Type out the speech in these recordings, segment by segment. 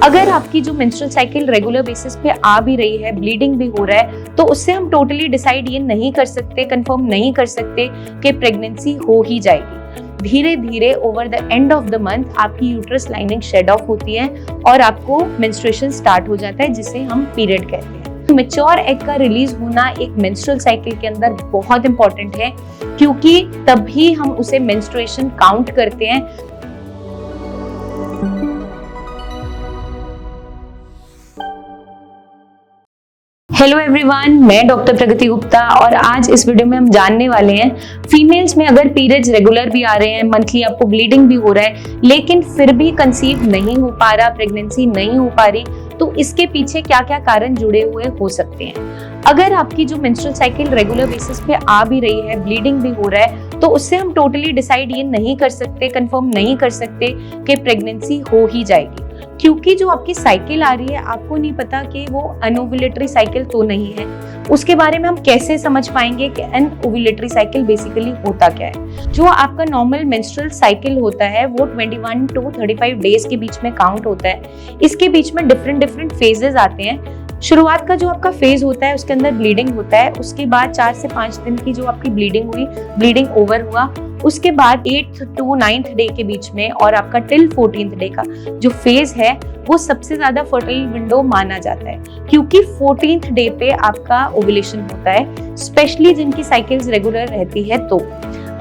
अगर आपकी जो मेंस्ट्रुअल साइकिल रेगुलर बेसिस पे आ भी रही है, ब्लीडिंग भी हो रहा है, तो उससे हम टोटली डिसाइड ये नहीं कर सकते, कंफर्म नहीं कर सकते कि प्रेगनेंसी हो ही जाएगी। धीरे धीरे over the end of the month आपकी यूट्रस लाइनिंग शेड ऑफ होती है और आपको मेंस्ट्रुएशन स्टार्ट हो जाता है, जिसे हम पीरियड कहते हैं। मैच्योर एग का रिलीज होना एक मेंस्ट्रुअल साइकिल के अंदर बहुत इंपॉर्टेंट है, क्योंकि तभी हम उसे मेंस्ट्रुएशन काउंट करते हैं। हेलो एवरीवन, मैं डॉक्टर प्रगति गुप्ता और आज इस वीडियो में हम जानने वाले हैं फीमेल्स में अगर पीरियड्स रेगुलर भी आ रहे हैं, मंथली आपको ब्लीडिंग भी हो रहा है, लेकिन फिर भी कंसीव नहीं हो पा रहा, प्रेगनेंसी नहीं हो पा रही, तो इसके पीछे क्या क्या कारण जुड़े हुए हो सकते हैं। अगर आपकी जो मेंस्ट्रुअल साइकिल रेगुलर बेसिस पे आ भी रही है, ब्लीडिंग भी हो रहा है, तो उससे हम टोटली डिसाइड ये नहीं कर सकते, कंफर्म नहीं कर सकते कि प्रेगनेंसी हो ही जाएगी, क्योंकि जो आपकी साइकिल आ रही है आपको नहीं पता कि वो अनओव्यूलेटरी साइकिल तो नहीं है। उसके बारे में हम कैसे समझ पाएंगे कि अनओव्यूलेटरी साइकिल बेसिकली होता क्या है। जो आपका नॉर्मल मेंस्ट्रुअल साइकिल होता है वो 21 to 35 डेज के बीच में काउंट होता है। इसके बीच में डिफरेंट फेजेस आते हैं। शुरुआत का जो आपका फेज होता है उसके अंदर ब्लीडिंग होता है, उसके बाद 4 से 5 दिन की जो आपकी ब्लीडिंग हुई, ब्लीडिंग ओवर हुआ, उसके बाद 8th to 9th डे के बीच में और आपका टिल 14th डे का जो फेज है वो सबसे ज्यादा फर्टाइल विंडो माना जाता है, क्योंकि 14th डे पे आपका ओव्यूलेशन होता है, स्पेशली जिनकी साइकिल्स रेगुलर रहती है। तो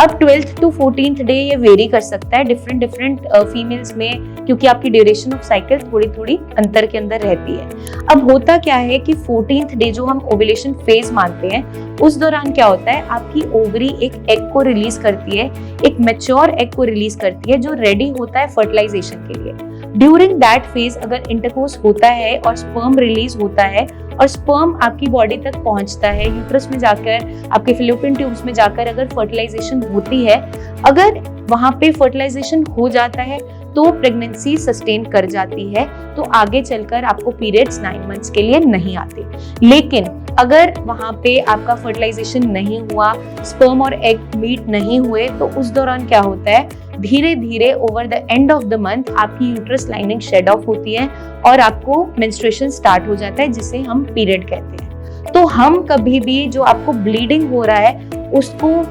अब 12th to 14th डे ये वेरी कर सकता है डिफरेंट फीमेल्स में, क्योंकि आपकी ड्यूरेशन ऑफ साइकिल थोड़ी अंतर के अंदर रहती है। अब होता क्या है कि 14th डे जो हम ओव्यूलेशन फेज मानते हैं, उस दौरान क्या होता है, आपकी ओवरी एक एग को रिलीज करती है, एक मैच्योर एग को रिलीज करती है जो रेडी होता है फर्टिलाइजेशन के लिए। ड्यूरिंग दैट फेज अगर इंटरकोर्स होता है और स्पर्म रिलीज होता है और स्पर्म आपकी बॉडी तक पहुंचता है, यूट्रस में जाकर, आपके फैलोपियन ट्यूब्स में जाकर अगर फर्टिलाइजेशन होती है, अगर वहां पे फर्टिलाइजेशन हो जाता है तो प्रेगनेंसी सस्टेन कर जाती है, तो आगे चलकर आपको पीरियड्स 9 मंथ्स के लिए नहीं आते। लेकिन अगर वहां पे आपका फर्टिलाइजेशन नहीं हुआ, स्पर्म और एग मीट नहीं हुए, तो उस दौरान क्या होता है, धीरे धीरे over the end of the month आपकी यूट्रस लाइनिंग शेड ऑफ होती है और आपको मेंस्ट्रुएशन स्टार्ट हो जाता है, जिसे हम पीरियड कहते हैं। तो हम कभी भी जो आपको ब्लीडिंग हो रहा है उसको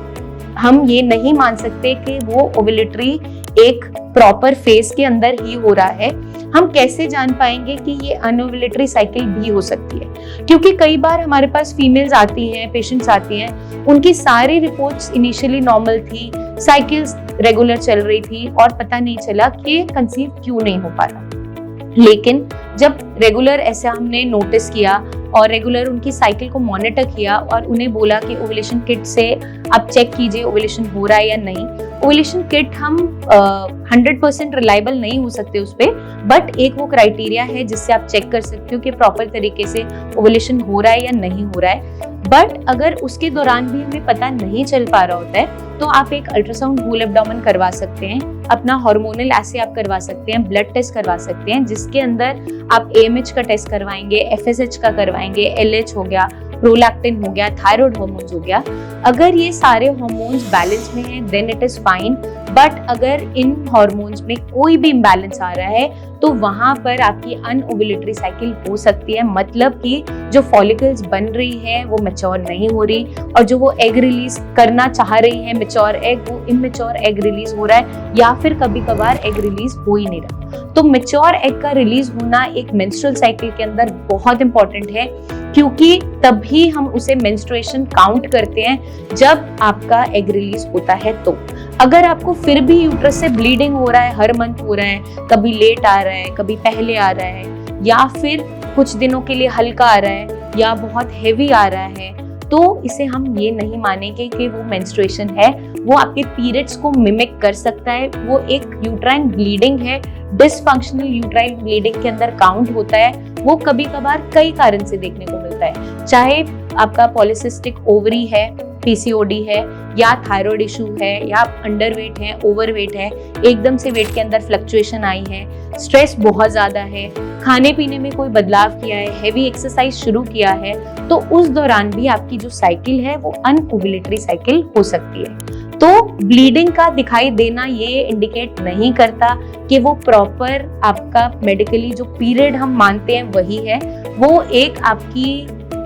हम ये नहीं मान सकते कि वो ओव्यूलेटरी एक प्रॉपर फेज के अंदर ही हो रहा है। हम कैसे जान पाएंगे कि ये अनओव्यूलेटरी साइकिल भी हो सकती है, क्योंकि कई बार हमारे पास फीमेल्स आती हैं, पेशेंट्स आती हैं, उनकी सारी रिपोर्ट्स इनिशियली नॉर्मल थी, साइकिल्स रेगुलर चल रही थी और पता नहीं चला कि कंसीव क्यों नहीं हो पा रहा। लेकिन जब रेगुलर ऐसा हमने नोटिस किया और रेगुलर उनकी साइकिल को मॉनिटर किया और उन्हें बोला कि ओव्यूलेशन किट से आप चेक कीजिए ओव्यूलेशन हो रहा है या नहीं। ओव्यूलेशन किट हम 100% रिलायबल नहीं हो सकते उस पर, बट एक वो क्राइटेरिया है जिससे आप चेक कर सकते हो कि प्रॉपर तरीके से ओव्यूलेशन हो रहा है या नहीं हो रहा है। बट अगर उसके दौरान भी हमें पता नहीं चल पा रहा होता है तो आप एक अल्ट्रासाउंड होल एब्डोमेन करवा सकते हैं, अपना हार्मोनल एसे आप करवा सकते हैं, ब्लड टेस्ट करवा सकते हैं, जिसके अंदर आप AMH का टेस्ट करवाएंगे, FSH का करवाएंगे, LH हो गया, प्रोलैक्टिन हो गया, थायराइड हार्मोन्स हो गया। अगर ये सारे हार्मोन्स बैलेंस में हैं then it is fine, but अगर इन हार्मोन्स में कोई भी इम्बैलेंस आ रहा है तो वहां पर आपकी अनओव्यूलेटरी साइकिल हो सकती है। मतलब कि जो फॉलिकल्स बन रही है वो मैच्योर नहीं हो रही और जो वो एग रिलीज करना चाह रही है मैच्योर एग, वो इमेच्योर एग रिलीज हो रहा है या फिर कभी कभार एग रिलीज हो ही नहीं रहा। तो मैच्योर एग का रिलीज होना एक मेंस्ट्रुअल साइकिल के अंदर बहुत इंपॉर्टेंट है, क्योंकि तभी हम उसे मेंस्ट्रुएशन काउंट करते हैं जब आपका एग रिलीज होता है। तो अगर आपको फिर भी यूट्रस से ब्लीडिंग हो रहा है, हर मंथ हो रहा है, कभी लेट आ रहा है, कभी पहले आ रहा है, या फिर कुछ दिनों के लिए हल्का आ रहा है या बहुत हेवी आ रहा है, तो इसे हम ये नहीं मानेंगे कि वो मेंस्ट्रुएशन है। वो आपके पीरियड्स को मिमिक कर सकता है, वो एक यूट्राइन ब्लीडिंग है, डिसफंक्शनल यूट्राइन ब्लीडिंग के अंदर काउंट होता है। वो कभी कभार कई कारण से देखने को मिलता है, चाहे आपका पॉलीसिस्टिक ओवरी है, PCOD है, या थायराइड इशू है, या आप अंडरवेट है, ओवरवेट है, एकदम से वेट के अंदर फ्लक्चुएशन आई है, स्ट्रेस बहुत ज्यादा है, खाने पीने में कोई बदलाव किया है, हेवी एक्सरसाइज शुरू किया है, तो उस दौरान भी आपकी जो साइकिल है वो अनओव्यूलेटरी साइकिल हो सकती है। तो ब्लीडिंग का दिखाई देना ये इंडिकेट नहीं करता कि वो प्रॉपर आपका मेडिकली जो पीरियड हम मानते हैं वही है। वो एक आपकी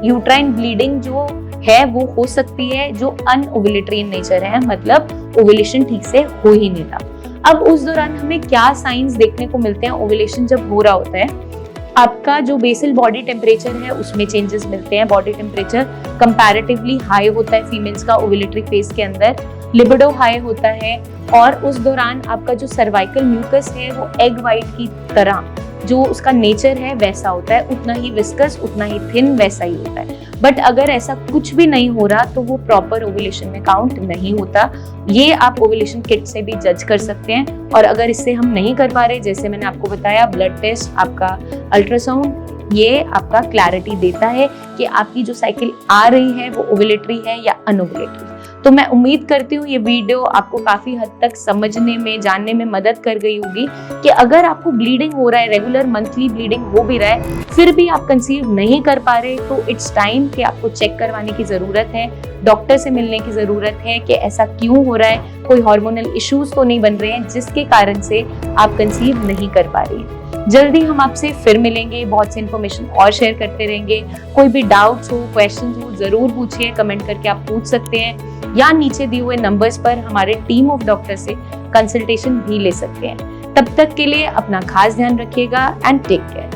यूट्राइन ब्लीडिंग जो है वो हो सकती है जो अनओव्यूलेटरी इन नेचर है, मतलब ओव्यूलेशन ठीक से हो ही नहीं रहा। अब उस दौरान हमें क्या साइंस देखने को मिलते हैं ओव्यूलेशन जब हो रहा होता है? आपका जो बेसल बॉडी टेम्परेचर है उसमें चेंजेस मिलते हैं। बॉडी टेम्परेचर कंपैरेटिवली हाई होता है फीमेल्स का ओव्यूलेटरी फेज के अंदर, लिबिडो हाई होता है, और उस दौरान आपका जो सर्वाइकल म्यूकस है वो एग वाइट की तरह जो उसका नेचर है वैसा होता है, उतना ही विस्कस, उतना ही थिन, वैसा ही होता है। बट अगर ऐसा कुछ भी नहीं हो रहा तो वो प्रॉपर ओव्यूलेशन में काउंट नहीं होता। ये आप ओव्यूलेशन किट से भी जज कर सकते हैं। और अगर इससे हम नहीं कर पा रहे, जैसे मैंने आपको बताया, ब्लड टेस्ट, आपका अल्ट्रासाउंड, ये आपका क्लैरिटी देता है कि आपकी जो साइकिल आ रही है वो ओव्यूलेटरी है या अनओव्यूलेटरी। तो मैं उम्मीद करती हूँ ये वीडियो आपको काफी हद तक समझने में, जानने में मदद कर गई होगी कि अगर आपको ब्लीडिंग हो रहा है, रेगुलर मंथली ब्लीडिंग हो भी रहा है, फिर भी आप कंसीव नहीं कर पा रहे, तो इट्स टाइम कि आपको चेक करवाने की जरूरत है, डॉक्टर से मिलने की जरूरत है कि ऐसा क्यों हो रहा है, कोई हार्मोनल इश्यूज तो नहीं बन रहे हैं जिसके कारण से आप कंसीव नहीं कर पा रही हैं। जल्दी हम आपसे फिर मिलेंगे, बहुत सी इन्फॉर्मेशन और शेयर करते रहेंगे। कोई भी डाउट्स हो, क्वेश्चंस हो, जरूर पूछिए, कमेंट करके आप पूछ सकते हैं, या नीचे दिए हुए नंबर्स पर हमारे टीम ऑफ डॉक्टर से कंसल्टेशन भी ले सकते हैं। तब तक के लिए अपना खास ध्यान रखिएगा एंड टेक केयर।